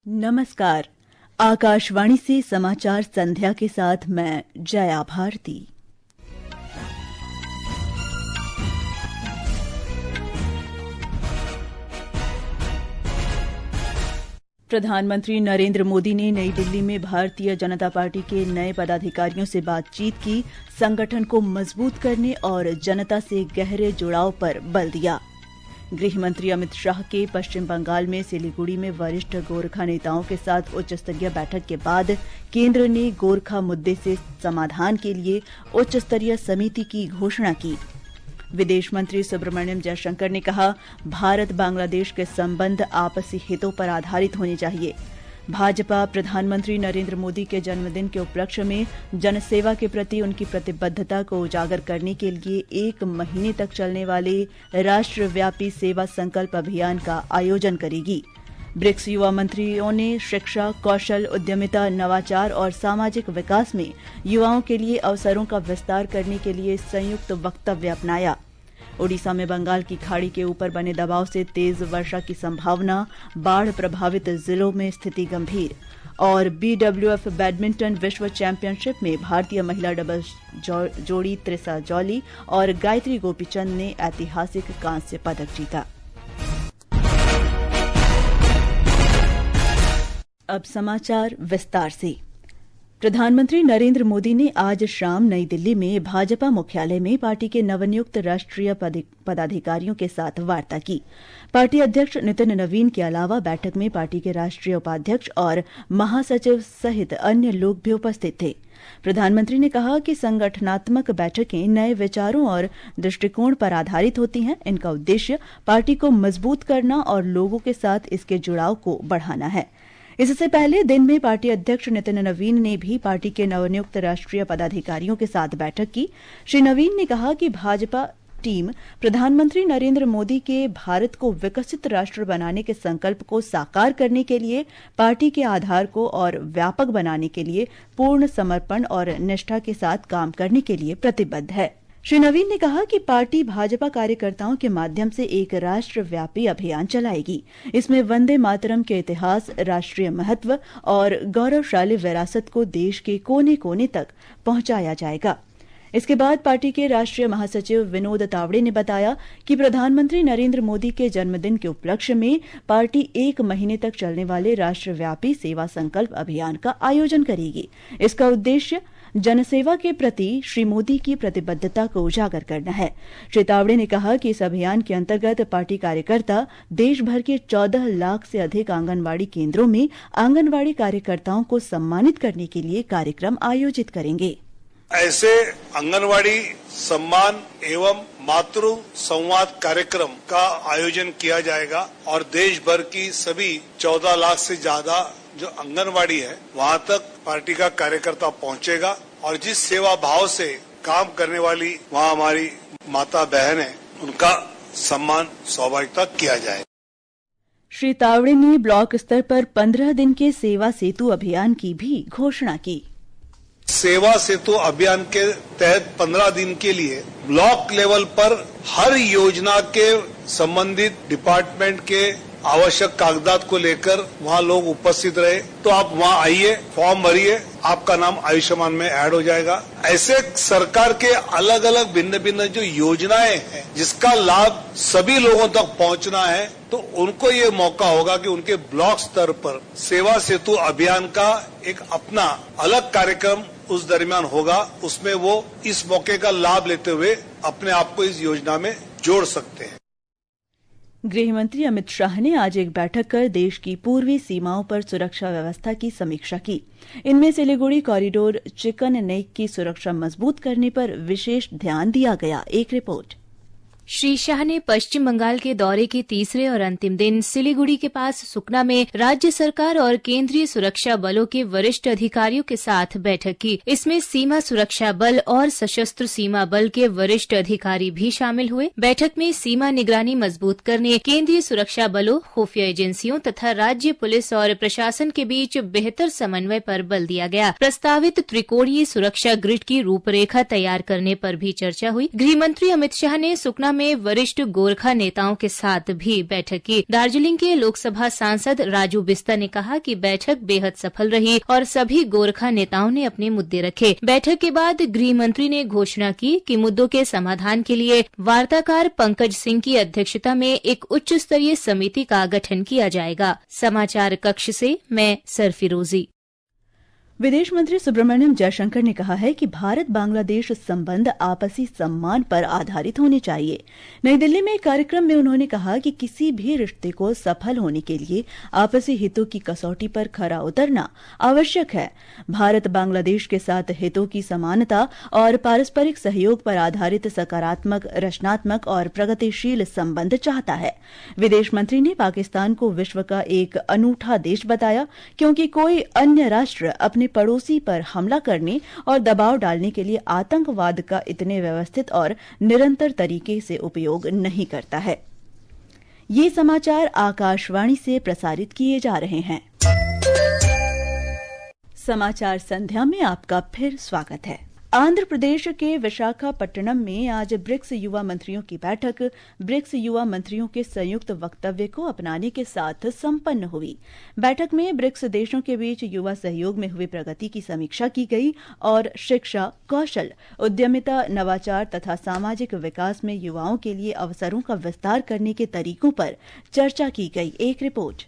नमस्कार। आकाशवाणी से समाचार संध्या के साथ मैं जया भारती। प्रधानमंत्री नरेंद्र मोदी ने नई दिल्ली में भारतीय जनता पार्टी के नए पदाधिकारियों से बातचीत की, संगठन को मजबूत करने और जनता से गहरे जुड़ाव पर बल दिया। गृह मंत्री अमित शाह के पश्चिम बंगाल में सिलीगुड़ी में वरिष्ठ गोरखा नेताओं के साथ उच्च स्तरीय बैठक के बाद केंद्र ने गोरखा मुद्दे से समाधान के लिए उच्च स्तरीय समिति की घोषणा की। विदेश मंत्री सुब्रमण्यम जयशंकर ने कहा, भारत बांग्लादेश के संबंध आपसी हितों पर आधारित होने चाहिए। भाजपा प्रधानमंत्री नरेंद्र मोदी के जन्मदिन के उपलक्ष्य में जनसेवा के प्रति उनकी प्रतिबद्धता को उजागर करने के लिए 1 महीने तक चलने वाले राष्ट्रव्यापी सेवा संकल्प अभियान का आयोजन करेगी। ब्रिक्स युवा मंत्रियों ने शिक्षा, कौशल, उद्यमिता, नवाचार और सामाजिक विकास में युवाओं के लिए अवसरों का विस्तार करने के लिए संयुक्त वक्तव्य अपनाया। ओडिशा में बंगाल की खाड़ी के ऊपर बने दबाव से तेज वर्षा की संभावना, बाढ़ प्रभावित जिलों में स्थिति गंभीर। और BWF बैडमिंटन विश्व चैंपियनशिप में भारतीय महिला डबल्स जोड़ी त्रिसा जॉली और गायत्री गोपीचंद ने ऐतिहासिक कांस्य पदक जीता। अब समाचार विस्तार से। प्रधानमंत्री नरेंद्र मोदी ने आज शाम नई दिल्ली में भाजपा मुख्यालय में पार्टी के नवनियुक्त राष्ट्रीय पदाधिकारियों के साथ वार्ता की। पार्टी अध्यक्ष नितिन नवीन के अलावा बैठक में पार्टी के राष्ट्रीय उपाध्यक्ष और महासचिव सहित अन्य लोग भी उपस्थित थे। प्रधानमंत्री ने कहा कि संगठनात्मक बैठकें नए विचारों और दृष्टिकोण पर आधारित होती हैं। इनका उद्देश्य पार्टी को मजबूत करना और लोगों के साथ इसके जुड़ाव को बढ़ाना है। इससे पहले दिन में पार्टी अध्यक्ष नितिन नवीन ने भी पार्टी के नवनियुक्त राष्ट्रीय पदाधिकारियों के साथ बैठक की। श्री नवीन ने कहा कि भाजपा टीम प्रधानमंत्री नरेंद्र मोदी के भारत को विकसित राष्ट्र बनाने के संकल्प को साकार करने के लिए पार्टी के आधार को और व्यापक बनाने के लिए पूर्ण समर्पण और निष्ठा के साथ काम करने के लिए प्रतिबद्ध है। श्री नवीन ने कहा कि पार्टी भाजपा कार्यकर्ताओं के माध्यम से एक राष्ट्रव्यापी अभियान चलाएगी। इसमें वंदे मातरम के इतिहास, राष्ट्रीय महत्व और गौरवशाली विरासत को देश के कोने कोने तक पहुंचाया जाएगा। इसके बाद पार्टी के राष्ट्रीय महासचिव विनोद तावड़े ने बताया कि प्रधानमंत्री नरेंद्र मोदी के जन्मदिन के उपलक्ष्य में पार्टी 1 महीने तक चलने वाले राष्ट्रव्यापी सेवा संकल्प अभियान का आयोजन करेगी। इसका उद्देश्य जनसेवा के प्रति श्री मोदी की प्रतिबद्धता को उजागर करना है। श्री तावड़े ने कहा कि इस अभियान के अंतर्गत पार्टी कार्यकर्ता देश भर के 14 लाख से अधिक आंगनवाड़ी केंद्रों में आंगनवाड़ी कार्यकर्ताओं को सम्मानित करने के लिए कार्यक्रम आयोजित करेंगे। ऐसे आंगनवाड़ी सम्मान एवं मातृ संवाद कार्यक्रम का आयोजन किया जाएगा और देश भर की सभी 14 लाख से ज्यादा जो आंगनवाड़ी है वहां तक पार्टी का कार्यकर्ता पहुंचेगा और जिस सेवा भाव से काम करने वाली वहां हमारी माता बहन है उनका सम्मान स्वाभाविकता किया जाए। श्री तावड़े ने ब्लॉक स्तर पर 15 दिन के सेवा सेतु अभियान की भी घोषणा की। सेवा सेतु अभियान के तहत 15 दिन के लिए ब्लॉक लेवल पर हर योजना के संबंधित डिपार्टमेंट के आवश्यक कागजात को लेकर वहाँ लोग उपस्थित रहे। तो आप वहाँ आइए, फॉर्म भरिए, आपका नाम आयुष्मान में ऐड हो जाएगा। ऐसे सरकार के अलग अलग भिन्न भिन्न जो योजनाएं हैं जिसका लाभ सभी लोगों तक पहुँचना है, तो उनको ये मौका होगा कि उनके ब्लॉक स्तर पर सेवा सेतु अभियान का एक अपना अलग कार्यक्रम उस दरमियान होगा। उसमें वो इस मौके का लाभ लेते हुए अपने आप को इस योजना में जोड़ सकते हैं। गृह मंत्री अमित शाह ने आज एक बैठक कर देश की पूर्वी सीमाओं पर सुरक्षा व्यवस्था की समीक्षा की। इनमें सिलीगुड़ी कॉरिडोर, चिकन नेक की सुरक्षा मजबूत करने पर विशेष ध्यान दिया गया। एक रिपोर्ट। श्री शाह ने पश्चिम बंगाल के दौरे के तीसरे और अंतिम दिन सिलीगुड़ी के पास सुकना में राज्य सरकार और केंद्रीय सुरक्षा बलों के वरिष्ठ अधिकारियों के साथ बैठक की। इसमें सीमा सुरक्षा बल और सशस्त्र सीमा बल के वरिष्ठ अधिकारी भी शामिल हुए। बैठक में सीमा निगरानी मजबूत करने, केंद्रीय सुरक्षा बलों, खुफिया एजेंसियों तथा राज्य पुलिस और प्रशासन के बीच बेहतर समन्वय पर बल दिया गया। प्रस्तावित त्रिकोणीय सुरक्षा ग्रिड की रूपरेखा तैयार करने पर भी चर्चा हुई। गृह मंत्री अमित शाह ने सुकना में वरिष्ठ गोरखा नेताओं के साथ भी बैठक की। दार्जिलिंग के लोकसभा सांसद राजू बिस्ता ने कहा कि बैठक बेहद सफल रही और सभी गोरखा नेताओं ने अपने मुद्दे रखे। बैठक के बाद गृह मंत्री ने घोषणा की कि मुद्दों के समाधान के लिए वार्ताकार पंकज सिंह की अध्यक्षता में एक उच्च स्तरीय समिति का गठन किया जाएगा। समाचार कक्ष से मैं सरफिरोजी। विदेश मंत्री सुब्रमण्यम जयशंकर ने कहा है कि भारत बांग्लादेश संबंध आपसी सम्मान पर आधारित होने चाहिए। नई दिल्ली में एक कार्यक्रम में उन्होंने कहा कि किसी भी रिश्ते को सफल होने के लिए आपसी हितों की कसौटी पर खरा उतरना आवश्यक है। भारत बांग्लादेश के साथ हितों की समानता और पारस्परिक सहयोग पर आधारित सकारात्मक, रचनात्मक और प्रगतिशील संबंध चाहता है। विदेश मंत्री ने पाकिस्तान को विश्व का एक अनूठा देश बताया, क्योंकि कोई अन्य राष्ट्र अपने पड़ोसी पर हमला करने और दबाव डालने के लिए आतंकवाद का इतने व्यवस्थित और निरंतर तरीके से उपयोग नहीं करता है। ये समाचार आकाशवाणी से प्रसारित किए जा रहे हैं। समाचार संध्या में आपका फिर स्वागत है। आंध्र प्रदेश के विशाखापट्टनम में आज ब्रिक्स युवा मंत्रियों की बैठक ब्रिक्स युवा मंत्रियों के संयुक्त वक्तव्य को अपनाने के साथ संपन्न हुई। बैठक में ब्रिक्स देशों के बीच युवा सहयोग में हुई प्रगति की समीक्षा की गई और शिक्षा, कौशल, उद्यमिता, नवाचार तथा सामाजिक विकास में युवाओं के लिए अवसरों का विस्तार करने के तरीकों पर चर्चा की गई। एक रिपोर्ट।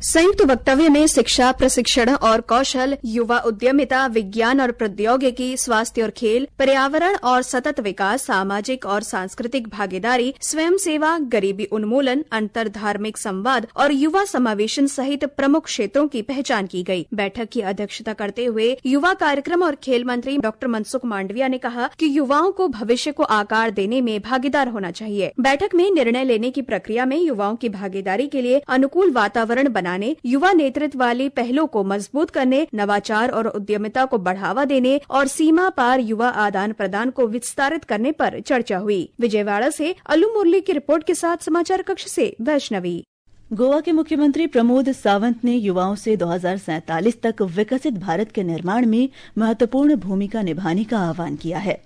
संयुक्त वक्तव्य में शिक्षा, प्रशिक्षण और कौशल, युवा उद्यमिता, विज्ञान और प्रौद्योगिकी, स्वास्थ्य और खेल, पर्यावरण और सतत विकास, सामाजिक और सांस्कृतिक भागीदारी, स्वयं सेवा, गरीबी उन्मूलन, अंतर धार्मिक संवाद और युवा समावेशन सहित प्रमुख क्षेत्रों की पहचान की गई। बैठक की अध्यक्षता करते हुए युवा कार्यक्रम और खेल मंत्री डॉक्टर मनसुख मांडविया ने कहा कि युवाओं को भविष्य को आकार देने में भागीदार होना चाहिए। बैठक में निर्णय लेने की प्रक्रिया में युवाओं की भागीदारी के लिए अनुकूल वातावरण बनाने, युवा नेतृत्व वाली पहलों को मजबूत करने, नवाचार और उद्यमिता को बढ़ावा देने और सीमा पार युवा आदान प्रदान को विस्तारित करने पर चर्चा हुई। विजयवाड़ा से अल्लू मुरली की रिपोर्ट के साथ समाचार कक्ष से वैष्णवी। गोवा के मुख्यमंत्री प्रमोद सावंत ने युवाओं से 2047 तक विकसित भारत के निर्माण में महत्वपूर्ण भूमिका निभाने का आह्वान किया है।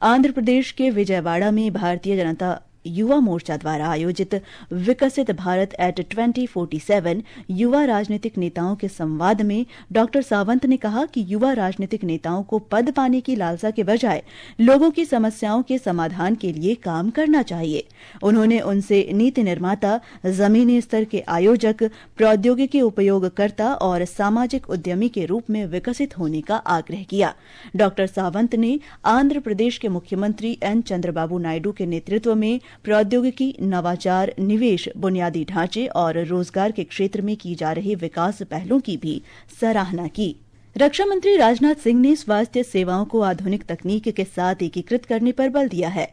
आंध्र प्रदेश के विजयवाड़ा में भारतीय जनता युवा मोर्चा द्वारा आयोजित विकसित भारत एट 2047 युवा राजनीतिक नेताओं के संवाद में डॉक्टर सावंत ने कहा कि युवा राजनीतिक नेताओं को पद पाने की लालसा के बजाय लोगों की समस्याओं के समाधान के लिए काम करना चाहिए। उन्होंने उनसे नीति निर्माता, जमीनी स्तर के आयोजक, प्रौद्योगिकी उपयोगकर्ता और सामाजिक उद्यमी के रूप में विकसित होने का आग्रह किया। डॉक्टर सावंत ने आंध्र प्रदेश के मुख्यमंत्री एन चंद्रबाबू नायडू के नेतृत्व में प्रौद्योगिकी, नवाचार, निवेश, बुनियादी ढांचे और रोजगार के क्षेत्र में की जा रही विकास पहलों की भी सराहना की। रक्षा मंत्री राजनाथ सिंह ने स्वास्थ्य सेवाओं को आधुनिक तकनीक के साथ एकीकृत करने पर बल दिया है।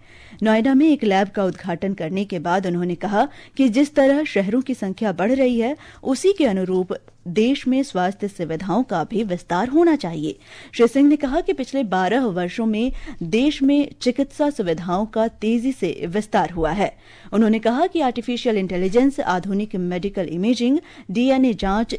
नोएडा में एक लैब का उद्घाटन करने के बाद उन्होंने कहा कि जिस तरह शहरों की संख्या बढ़ रही है, उसी के अनुरूप देश में स्वास्थ्य सुविधाओं का भी विस्तार होना चाहिए। श्री सिंह ने कहा कि पिछले 12 वर्षों में देश में चिकित्सा सुविधाओं का तेजी से विस्तार हुआ है। उन्होंने कहा कि आर्टिफिशियल इंटेलिजेंस, आधुनिक मेडिकल इमेजिंग, डीएनए जांच,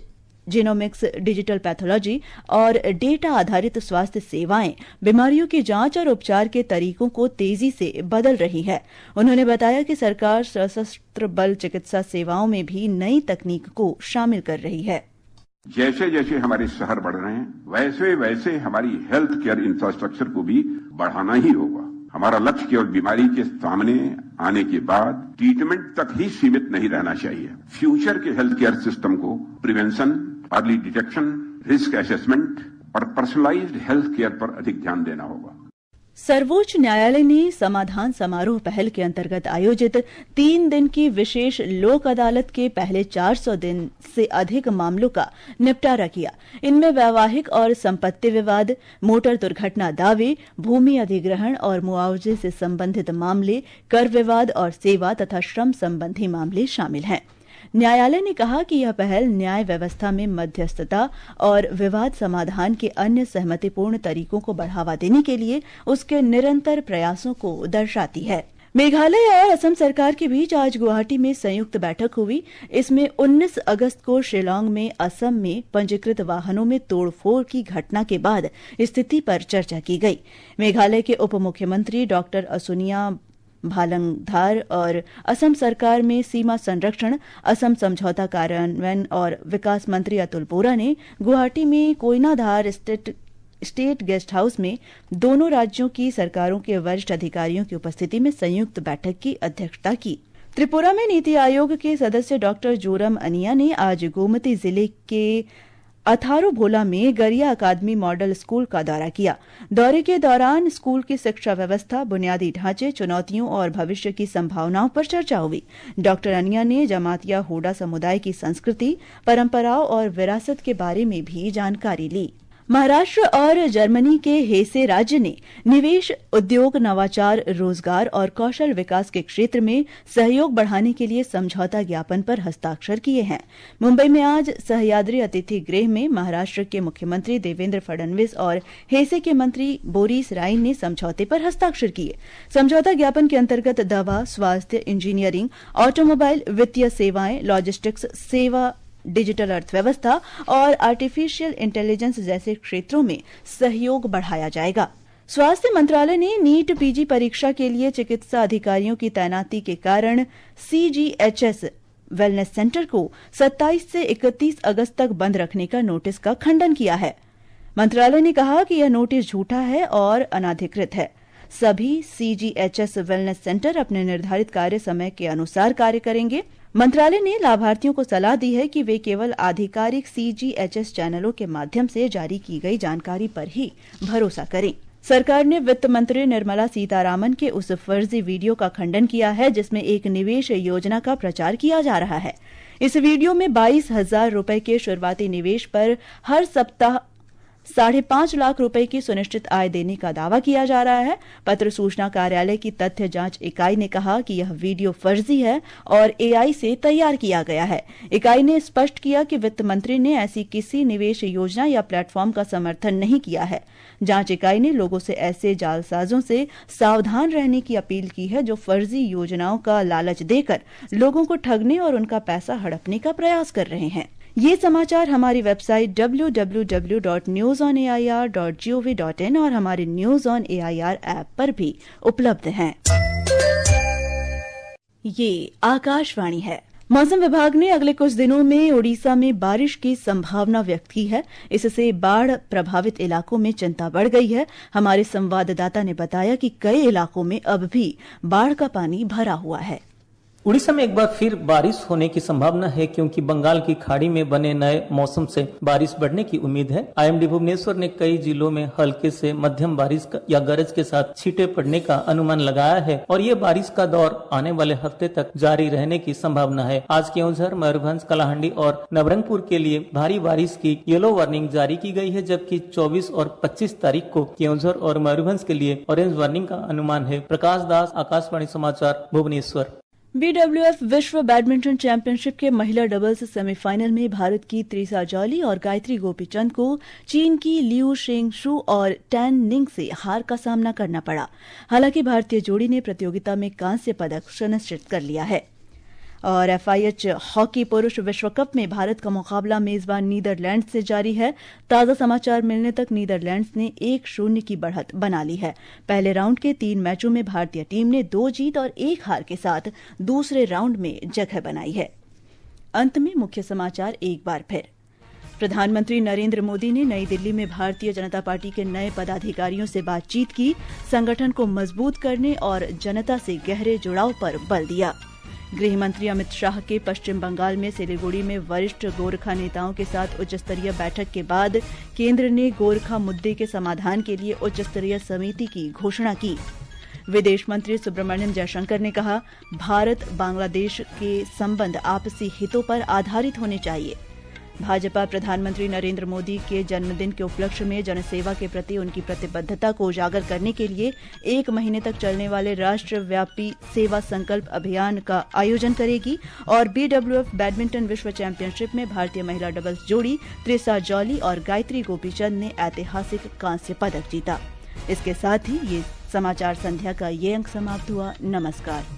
जीनोमिक्स, डिजिटल पैथोलॉजी और डेटा आधारित स्वास्थ्य सेवाएं बीमारियों की जांच और उपचार के तरीकों को तेजी से बदल रही है। उन्होंने बताया कि सरकार सशस्त्र बल चिकित्सा सेवाओं में भी नई तकनीक को शामिल कर रही है। जैसे जैसे हमारे शहर बढ़ रहे हैं, वैसे वैसे हमारी हेल्थ केयर इंफ्रास्ट्रक्चर को भी बढ़ाना ही होगा। हमारा लक्ष्य केवल बीमारी के सामने आने के बाद ट्रीटमेंट तक ही सीमित नहीं रहना चाहिए। फ्यूचर के हेल्थ केयर सिस्टम को prevention, early detection, risk assessment और पर्सनलाइज्ड हेल्थ केयर पर अधिक ध्यान देना होगा। सर्वोच्च न्यायालय ने समाधान समारोह पहल के अंतर्गत आयोजित 3 दिन की विशेष लोक अदालत के पहले 400 दिन से अधिक मामलों का निपटारा किया। इनमें वैवाहिक और संपत्ति विवाद, मोटर दुर्घटना दावे, भूमि अधिग्रहण और मुआवजे से संबंधित मामले, कर विवाद और सेवा तथा श्रम संबंधी मामले शामिल हैं। न्यायालय ने कहा कि यह पहल न्याय व्यवस्था में मध्यस्थता और विवाद समाधान के अन्य सहमतिपूर्ण तरीकों को बढ़ावा देने के लिए उसके निरंतर प्रयासों को दर्शाती है। मेघालय और असम सरकार के बीच आज गुवाहाटी में संयुक्त बैठक हुई। इसमें 19 अगस्त को शिलांग में असम में पंजीकृत वाहनों में तोड़फोड़ की घटना के बाद स्थिति पर चर्चा की गई। मेघालय के उप मुख्यमंत्री डॉक्टर असुनिया भालंगधार और असम सरकार में सीमा संरक्षण, असम समझौता कार्यान्वयन और विकास मंत्री अतुल बोरा ने गुवाहाटी में कोयनाधार स्टेट गेस्ट हाउस में दोनों राज्यों की सरकारों के वरिष्ठ अधिकारियों की उपस्थिति में संयुक्त बैठक की अध्यक्षता की। त्रिपुरा में नीति आयोग के सदस्य डॉक्टर जोरम अनिया ने आज गोमती जिले के अथारू भोला में गरिया अकादमी मॉडल स्कूल का दौरा किया। दौरे के दौरान स्कूल की शिक्षा व्यवस्था, बुनियादी ढांचे, चुनौतियों और भविष्य की संभावनाओं पर चर्चा हुई। डॉक्टर अनिया ने जमातिया होडा समुदाय की संस्कृति, परंपराओं और विरासत के बारे में भी जानकारी ली। महाराष्ट्र और जर्मनी के हेसे राज्य ने निवेश, उद्योग, नवाचार, रोजगार और कौशल विकास के क्षेत्र में सहयोग बढ़ाने के लिए समझौता ज्ञापन पर हस्ताक्षर किए हैं। मुंबई में आज सह्याद्री अतिथि गृह में महाराष्ट्र के मुख्यमंत्री देवेंद्र फडणवीस और हेसे के मंत्री बोरिस राइन ने समझौते पर हस्ताक्षर किए। समझौता ज्ञापन के अंतर्गत दवा, स्वास्थ्य, इंजीनियरिंग, ऑटोमोबाइल, वित्तीय सेवाएं, लॉजिस्टिक्स सेवा, डिजिटल अर्थव्यवस्था और आर्टिफिशियल इंटेलिजेंस जैसे क्षेत्रों में सहयोग बढ़ाया जाएगा। स्वास्थ्य मंत्रालय ने नीट पीजी परीक्षा के लिए चिकित्सा अधिकारियों की तैनाती के कारण CGHS वेलनेस सेंटर को 27 से 31 अगस्त तक बंद रखने का नोटिस का खंडन किया है। मंत्रालय ने कहा कि यह नोटिस झूठा है और अनाधिकृत है। सभी CGHS वेलनेस सेंटर अपने निर्धारित कार्य समय के अनुसार कार्य करेंगे। मंत्रालय ने लाभार्थियों को सलाह दी है कि वे केवल आधिकारिक CGHS चैनलों के माध्यम से जारी की गई जानकारी पर ही भरोसा करें। सरकार ने वित्त मंत्री निर्मला सीतारामन के उस फर्जी वीडियो का खंडन किया है जिसमें एक निवेश योजना का प्रचार किया जा रहा है। इस वीडियो में 22,000 रुपए के शुरुआती निवेश पर हर सप्ताह 5.5 लाख रुपए की सुनिश्चित आय देने का दावा किया जा रहा है। पत्र सूचना कार्यालय की तथ्य जांच इकाई ने कहा कि यह वीडियो फर्जी है और AI से तैयार किया गया है। इकाई ने स्पष्ट किया कि वित्त मंत्री ने ऐसी किसी निवेश योजना या प्लेटफॉर्म का समर्थन नहीं किया है। जांच इकाई ने लोगों से ऐसे जालसाजों से सावधान रहने की अपील की है जो फर्जी योजनाओं का लालच देकर लोगों को ठगने और उनका पैसा हड़पने का प्रयास कर रहे हैं। ये समाचार हमारी वेबसाइट www.newsonair.gov.in और हमारे न्यूज ऑन AIR ऐप पर भी उपलब्ध हैं। ये आकाशवाणी है। मौसम विभाग ने अगले कुछ दिनों में ओडिशा में बारिश की संभावना व्यक्त की है। इससे बाढ़ प्रभावित इलाकों में चिंता बढ़ गई है। हमारे संवाददाता ने बताया कि कई इलाकों में अब भी बाढ़ का पानी भरा हुआ है। उड़ीसा में एक बार फिर बारिश होने की संभावना है क्योंकि बंगाल की खाड़ी में बने नए मौसम से बारिश बढ़ने की उम्मीद है। IMD भुवनेश्वर ने कई जिलों में हल्के से मध्यम बारिश या गरज के साथ छींटे पड़ने का अनुमान लगाया है और ये बारिश का दौर आने वाले हफ्ते तक जारी रहने की संभावना है। आज केओंझर, मयूरभंज, कलाहांडी और नवरंगपुर के लिए भारी बारिश की येलो वार्निंग जारी की गई है, जबकि 24 और 25 तारीख को केओंझर और मयूरभंज के लिए ऑरेंज वार्निंग का अनुमान है। प्रकाश दास, आकाशवाणी समाचार, भुवनेश्वर। BWF विश्व बैडमिंटन चैंपियनशिप के महिला डबल्स सेमीफाइनल में भारत की त्रिसा जॉली और गायत्री गोपीचंद को चीन की लिू शेंगशु और टैन निंग से हार का सामना करना पड़ा। हालांकि भारतीय जोड़ी ने प्रतियोगिता में कांस्य पदक सुनिश्चित कर लिया है। और FIH हॉकी पुरुष विश्व कप में भारत का मुकाबला मेजबान नीदरलैंड्स से जारी है। ताजा समाचार मिलने तक नीदरलैंड्स ने 1-0 की बढ़त बना ली है। पहले राउंड के 3 मैचों में भारतीय टीम ने 2 जीत और 1 हार के साथ दूसरे राउंड में जगह बनाई है। अंत में मुख्य समाचार एक बार फिर। प्रधानमंत्री नरेंद्र मोदी ने नई दिल्ली में भारतीय जनता पार्टी के नए पदाधिकारियों से बातचीत की, संगठन को मजबूत करने और जनता से गहरे जुड़ाव पर बल दिया। गृह मंत्री अमित शाह के पश्चिम बंगाल में सिलीगुड़ी में वरिष्ठ गोरखा नेताओं के साथ उच्च स्तरीय बैठक के बाद केंद्र ने गोरखा मुद्दे के समाधान के लिए उच्च स्तरीय समिति की घोषणा की। विदेश मंत्री सुब्रमण्यम जयशंकर ने कहा, भारत बांग्लादेश के संबंध आपसी हितों पर आधारित होने चाहिए। भाजपा प्रधानमंत्री नरेंद्र मोदी के जन्मदिन के उपलक्ष्य में जनसेवा के प्रति उनकी प्रतिबद्धता को उजागर करने के लिए 1 महीने तक चलने वाले राष्ट्रव्यापी सेवा संकल्प अभियान का आयोजन करेगी। और BWF बैडमिंटन विश्व चैंपियनशिप में भारतीय महिला डबल्स जोड़ी त्रिसा जॉली और गायत्री गोपीचंद ने ऐतिहासिक कांस्य पदक जीता। इसके साथ ही ये समाचार संध्या का ये अंक समाप्त हुआ। नमस्कार।